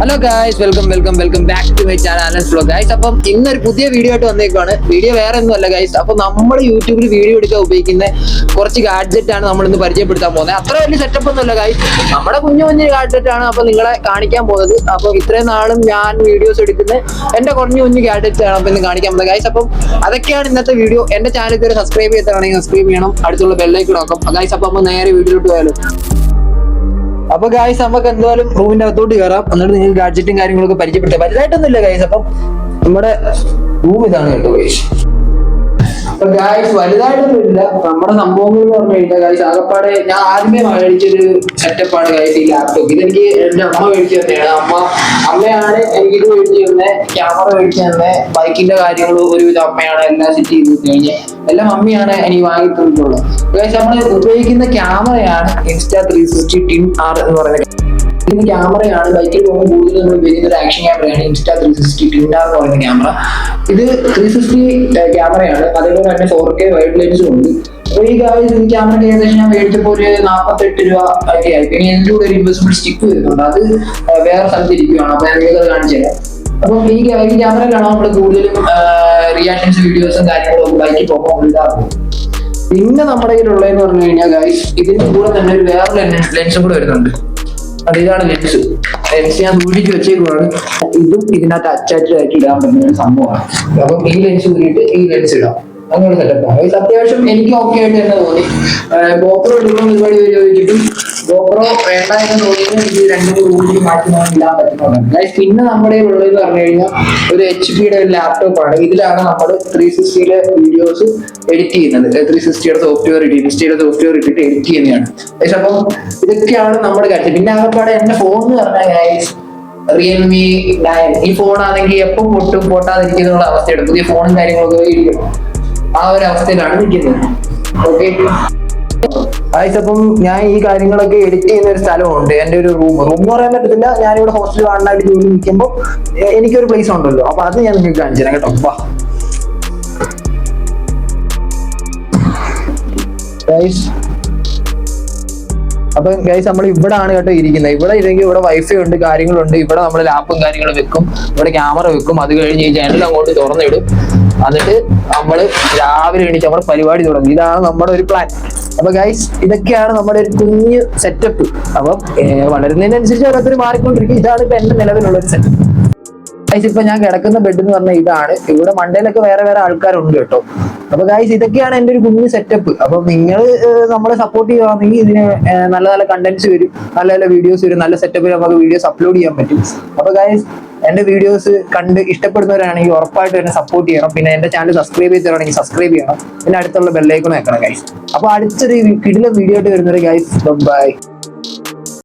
Hello guys, welcome back to my channel Alan's vlog guys. അപ്പം ഇന്നൊരു പുതിയ video ആയിട്ട് വന്നേക്കാണ്. വീഡിയോ വേറെ ഒന്നും അല്ല ഗൈസ്. അപ്പൊ നമ്മൾ യൂട്യൂബിൽ വീഡിയോ എടുക്കാൻ ഉപയോഗിക്കുന്ന കുറച്ച് ഗാഡ്ജറ്റ് ആണ് നമ്മൾ ഇന്ന് പരിചയപ്പെടുത്താൻ പോകുന്നത്. അത്ര വലിയ സെറ്റപ്പ് ഒന്നും അല്ല ഗൈസ്, നമ്മുടെ കുഞ്ഞു ഗാഡ്ജറ്റ് ആണ് അപ്പൊ നിങ്ങളെ കാണിക്കാൻ പോകുന്നത്. അപ്പൊ ഇത്രയും നാളും ഞാൻ വീഡിയോസ് എടുക്കുന്ന എന്റെ കുഞ്ഞു ഗാഡ്ജറ്റ് ആണ് അപ്പൊ ഇന്ന് കാണിക്കാൻ പോകുന്നത് ഗൈസ്. അപ്പം അതൊക്കെയാണ് ഇന്നത്തെ വീഡിയോ. എന്റെ ചാനൽ ഇതുവരെ സബ്സ്ക്രൈബ് ചെയ്താണെങ്കിൽ സബ്സ്ക്രൈബ് ചെയ്യണം, അടുത്തുള്ള ബെല്ലൈക്കൺ നോക്കാം ഗൈസ്. അപ്പൊ നമ്മൾ നേരെ വീഡിയോയിലോട്ട് പോയാലും. അപ്പൊ ഗായ്സ്, നമുക്ക് എന്തായാലും റൂമിന്റെ അകത്തോട്ട് കയറാം. എന്നിട്ട് നിങ്ങൾ ഗാഡ്ജറ്റും കാര്യങ്ങളൊക്കെ പരിചയപ്പെടുത്താം. വലുതായിട്ടൊന്നും ഇല്ല ഗായ്സ്. അപ്പം നമ്മുടെ റൂം ഇതാണ് കേട്ടോ ഗായ്സ്. അപ്പൊ ഗായ്സ്, വലുതായിട്ടൊന്നും ഇല്ല. നമ്മുടെ സംഭവങ്ങൾ എന്ന് പറഞ്ഞു കഴിഞ്ഞാൽ ഗായ്സ്, ആകപ്പാടെ ഞാൻ ആദ്യമേ മേടിച്ചൊരു സെറ്റപ്പാണ് ഗായ്സ് ഈ ലാപ്ടോപ്പ്. ഇതെനിക്ക് എന്റെ അമ്മ മേടിച്ചു തന്നെയാണ്. അമ്മയാണ് എനിക്ക് ഇത് മേടിച്ചു തന്നെ, ക്യാമറ മേടിച്ചു തന്നെ, ബൈക്കിന്റെ കാര്യങ്ങൾ ഒരുവിധം അമ്മയാണ് എല്ലാം സെറ്റ് ചെയ്ത് കഴിഞ്ഞാൽ എല്ലാം മമ്മിയാണ് എനിക്ക് വാങ്ങി തന്നിട്ടുള്ളത്. ഗായ്സ്, നമ്മൾ ഉപയോഗിക്കുന്ന ക്യാമറയാണ് Insta360 Tin-R എന്ന് പറയുന്നത് ക്യാമറയാണ്. ബൈക്കിൽ പോകുമ്പോൾ കൂടുതൽ നമ്മൾ ഉപയോഗിക്കുന്ന ഒരു ആക്ഷൻ ക്യാമറയാണ് Insta360 Tin-R എന്ന് പറയുന്ന ക്യാമറ. ഇത് 360 ക്യാമറയാണ്. അതേപോലെ തന്നെ 4K വൈഡ് ലെൻസും ഉണ്ട്. അപ്പൊ ഈ ക്യാമറ ഏകദേശം ഞാൻ മേടിച്ചപ്പോൾ ഒരു 48 രൂപ ഒക്കെ ആയി. പിന്നെ ഇതിൻ്റെ കൂടെ ഒരു ഇൻവെസിബിൾ സ്റ്റിക്ക് വരുന്നുണ്ട്. അത് വേറെ സ്ഥലത്ത് ഇരിക്കുകയാണ്. അപ്പൊ ഞാൻ നിങ്ങൾക്ക് അത് കാണിച്ചു തരാം. അപ്പം ഈ ക്യാമറയിലാണ് നമ്മൾ കൂടുതലും റിയാക്ഷൻസ് വീഡിയോസും കാര്യങ്ങളും ബൈക്കിൽ പോകുമ്പോൾ ഇടാറുണ്ട്. പിന്നെ നമ്മുടെ കയ്യിലുള്ളതെന്ന് പറഞ്ഞു കഴിഞ്ഞാൽ ഗൈസ്, ഇതിന്റെ കൂടെ തന്നെ ഒരു വേറെ ലെൻസും കൂടെ വരുന്നുണ്ട്. ഇതാണ് ലെൻസ് ഞാൻ സൂക്ഷിച്ച് വെച്ചേക്കുവാണ്. ഇതും ഇതിനകത്ത് അറ്റാച്ച്ഡ് ആയിട്ട് ഇടാൻ പറ്റുന്ന ഒരു സംഭവമാണ്. അപ്പം ഈ ലെൻസ് കൂടിയിട്ട് ഈ ലെൻസ് ഇടാം. അങ്ങനെ സെറ്റപ്പാണ്. അത്യാവശ്യം എനിക്ക് ഓക്കെ ആയിട്ട് തന്നെ തോന്നി. ഗോപ്രോ എടുക്കണം ഒരുപാട് പേര് ചോദിച്ചിട്ടും ഗോപ്രോ വേണ്ട എന്ന് തോന്നിയത് എനിക്ക് രണ്ടും കൂടി മാറ്റി ഇടാൻ പറ്റുന്നതാണ് ഗൈസ്. പിന്നെ നമ്മുടെ ഉള്ളതെന്ന് പറഞ്ഞു കഴിഞ്ഞാൽ ഒരു HP ഒരു ലാപ്ടോപ്പാണ്. ഇതിലാണ് നമ്മൾ 360 വീഡിയോസ് എഡിറ്റ് ചെയ്യുന്നത്. 360 സോഫ്റ്റ്വെയർ ഇൻസ്റ്റയുടെ സോഫ്റ്റ്വെയർ ഇട്ടിട്ട് എഡിറ്റ് ചെയ്യുന്നതാണ് ഗൈസ്. അപ്പം ഇതൊക്കെയാണ് നമ്മുടെ കാര്യം. പിന്നെ ആകപ്പാടെ എന്റെ ഫോൺ എന്ന് പറഞ്ഞാൽ ഗൈസ് Realme 9. ഈ ഫോണാണെങ്കിൽ എപ്പം പൊട്ടാതിരിക്കുന്ന അവസ്ഥയാണ്. പുതിയ ഫോണും കാര്യങ്ങളൊക്കെ മേടിക്കണം, ആ ഒരു അവസ്ഥയിലാണ് നിൽക്കുന്നത്. ഓക്കെ ഗൈസ്, അപ്പം ഞാൻ ഈ കാര്യങ്ങളൊക്കെ എഡിറ്റ് ചെയ്യുന്ന ഒരു സ്ഥലമുണ്ട്. എൻ്റെ ഒരു റൂം എന്ന് പറയാൻ പറ്റത്തില്ല. ഞാനിവിടെ ഹോസ്റ്റൽ വാണ്ടായിട്ട് ജോലി നിൽക്കുമ്പോൾ എനിക്കൊരു പ്ലേസ് ഉണ്ടല്ലോ. അപ്പൊ അത് ഞാൻ നിങ്ങൾക്ക് കാണിച്ചു തരാം കേട്ടോ. ഗൈസ്, അപ്പൊ ഗൈസ്, നമ്മൾ ഇവിടെ ആണ് കേട്ടോ ഇരിക്കുന്നത്. ഇവിടെ ഇല്ലെങ്കിൽ ഇവിടെ വൈഫൈ ഉണ്ട്, കാര്യങ്ങളുണ്ട്. ഇവിടെ നമ്മൾ ലാപ്പും കാര്യങ്ങളും വെക്കും, ഇവിടെ ക്യാമറ വെക്കും. അത് കഴിഞ്ഞ് ഈ ജനൽ അങ്ങോട്ട് തുറന്നിടും. എന്നിട്ട് നമ്മൾ രാവിലെ എണീച്ച് നമ്മുടെ പരിപാടി തുടങ്ങും. ഇതാണ് നമ്മുടെ ഒരു പ്ലാൻ. അപ്പൊ ഗൈസ്, ഇതൊക്കെയാണ് നമ്മുടെ ഒരു കുഞ്ഞ് സെറ്റപ്പ്. അപ്പം വളരുന്നതിനനുസരിച്ച് ഓരോരുത്തർ മാറിക്കൊണ്ടിരിക്കും. ഇതാണ് ഇപ്പൊ എന്റെ നിലവിലുള്ള ഒരു സെറ്റപ്പ്. ഗൈസ്, ഇപ്പൊ ഞാൻ കിടക്കുന്ന ബെഡ് എന്ന് പറഞ്ഞാൽ ഇതാണ്. ഇവിടെ മണ്ടയിലൊക്കെ വേറെ ആൾക്കാരുണ്ട് കേട്ടോ. അപ്പൊ ഗൈസ്, ഇതൊക്കെയാണ് എന്റെ ഒരു കുഞ്ഞു സെറ്റപ്പ്. അപ്പൊ നിങ്ങൾ നമ്മളെ സപ്പോർട്ട് ചെയ്യുകയാണെങ്കിൽ ഇതിന് നല്ല കണ്ടന്റ്സ് വരും, നല്ല വീഡിയോസ് വരും, നല്ല സെറ്റപ്പിൽ നമുക്ക് വീഡിയോസ് അപ്ലോഡ് ചെയ്യാൻ പറ്റും. അപ്പൊ ഗൈസ്, എന്റെ വീഡിയോസ് കണ്ട് ഇഷ്ടപ്പെടുന്നവരാണെങ്കിൽ ഉറപ്പായിട്ട് എന്നെ സപ്പോർട്ട് ചെയ്യണം. പിന്നെ എന്റെ ചാനൽ സബ്സ്ക്രൈബ് ചെയ്തവരാണെങ്കിൽ സബ്സ്ക്രൈബ് ചെയ്യണം. പിന്നെ അടുത്തുള്ള ബെല്ലൈക്കൺ വെക്കണം ഗൈസ്. അപ്പൊ അടുത്തൊരു കിടിലൻ വീഡിയോ ആയിട്ട് വരുന്നത് ഗൈസ്. ബൈ.